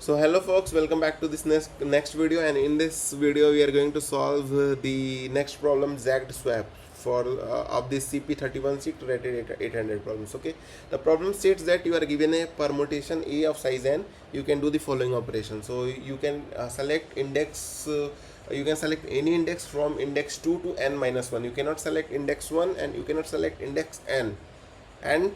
So hello folks, welcome back to this next video, and in this video we are going to solve the next problem, Jagged Swap for of this CP-31 sheet rated 800 problems. Okay, the problem states that you are given a permutation A of size n. You can do the following operation. So you can select index. You can select any index from index 2 to n minus 1. You cannot select index 1 and you cannot select index n, and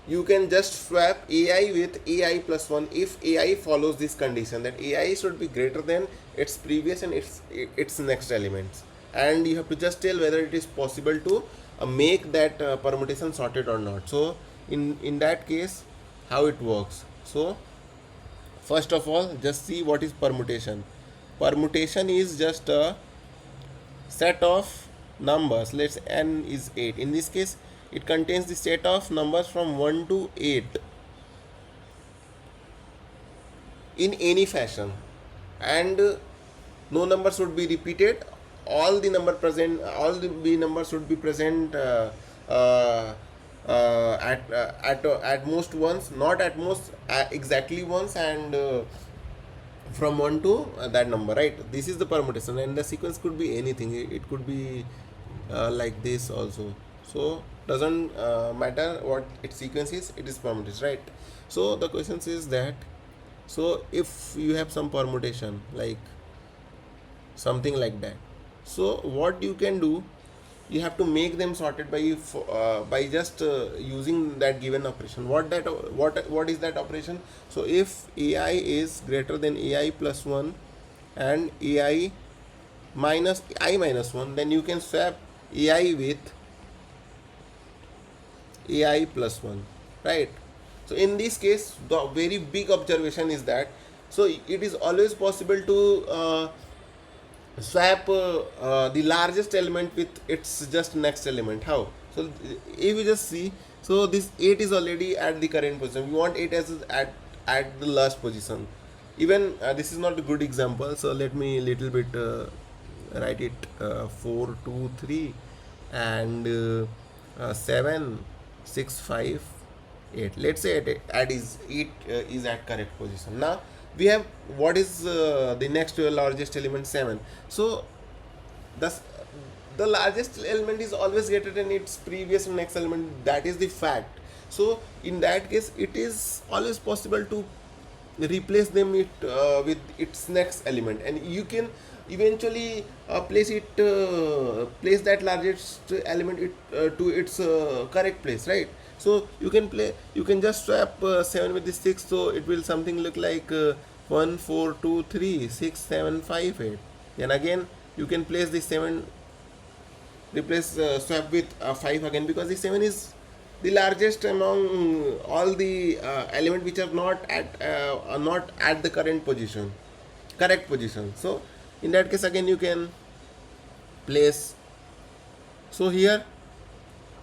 you can just swap AI with AI plus 1 if AI follows this condition that AI should be greater than its previous and its next elements, and you have to just tell whether it is possible to make that permutation sorted or not. So in that case, how it works. So first of all, just see what is permutation. Permutation is just a set of numbers. Let's n is 8. In this case, it contains the set of numbers from 1 to 8 in any fashion, and no number should be repeated. All the numbers should be present at most once, not at most exactly once, and from 1 to that number, right? This is the permutation, and the sequence could be anything. It could be like this also. So doesn't matter what its sequence is, it is permutation, right? So the question is that, so if you have some permutation like something like that, so what you can do, you have to make them sorted by just using that given operation. What is that operation? So if AI is greater than AI plus 1 and AI minus I minus 1, then you can swap AI with AI plus 1, right? So in this case, the very big observation is that, so it is always possible to swap the largest element with its just next element. How? So if you just see, so this 8 is already at the current position. We want 8 as at the last position. Even this is not a good example, so let me little bit write it 4 2 3 and 7 6 5 8. Let's say at is 8 is at correct position. Now we have, what is the next largest element? 7. So thus the largest element is always greater than its previous and next element. That is the fact. So in that case, it is always possible to replace them with its next element, and you can eventually place that largest element to its correct place, right? So you can just swap 7 with the 6, so it will something look like 1 4 2 3 6 7 5 8. Then again you can place the 7, replace swap with 5 again, because the 7 is the largest among all the element which are not at the correct position. So in that case, again you can place. So here,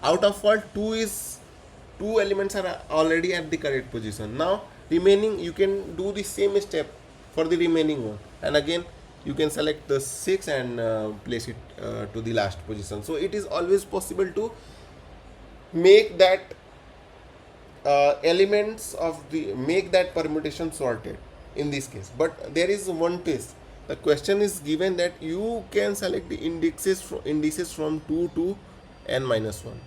out of all, two elements are already at the correct position. Now remaining, you can do the same step for the remaining one, and again you can select the 6 and place it to the last position. So it is always possible to make that make that permutation sorted in this case. But there is one twist. The question is given that you can select the indices from 2 to n minus 1.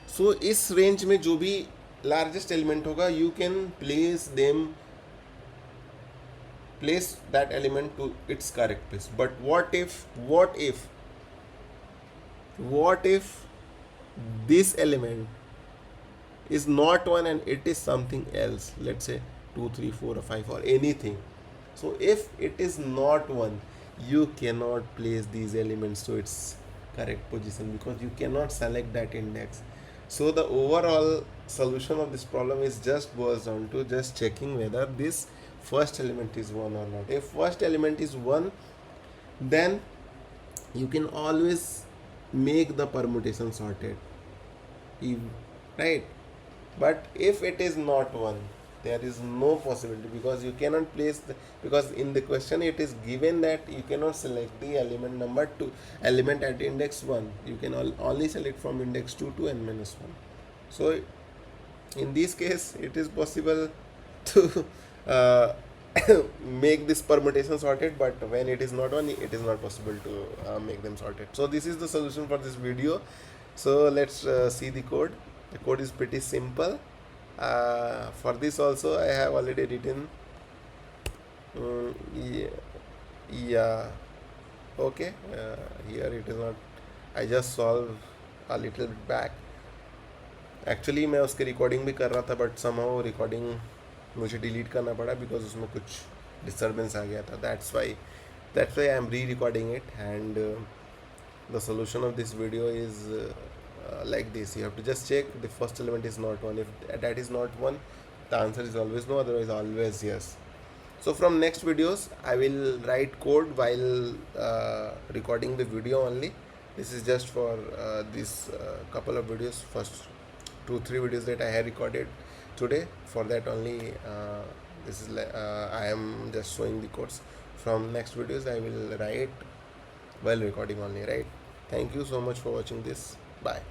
So इस range में जो भी largest element होगा, you can place that element to its correct place. But what if this element is not 1 and it is something else? Let's say 2 3 4 or 5 or anything. So if it is not 1, you cannot place these elements to its correct position, because you cannot select that index. So the overall solution of this problem is just boils down to just checking whether this first element is 1 or not. If first element is 1, then you can always make the permutation sorted, right? But if it is not 1, there is no possibility, because you cannot place because in the question it is given that you cannot select the element number 2 element at index 1. You can only select from index 2 to n minus 1. So in this case, it is possible to make this permutation sorted, but when it is not one, it is not possible to make them sorted. So this is the solution for this video. So let's see the code. The code is pretty simple. For this also I have already written yeah, yeah, okay, here it is not. I just solve a little bit back. Actually मैं उसके recording भी कर रहा था, but somehow recording मुझे delete करना पड़ा because उसमें कुछ डिस्टर्बेंस आ गया था. दैट्स वाई आई एम री recording it. And the solution of this video is like this. You have to just check the first element is not one. If that is not one, the answer is always no, otherwise always yes. So from next videos I will write code while recording the video only. This is just for this couple of videos, first 2-3 videos that I have recorded today. For that only this is I am just showing the codes. From next videos I will write while recording only, right? Thank you so much for watching this. Bye.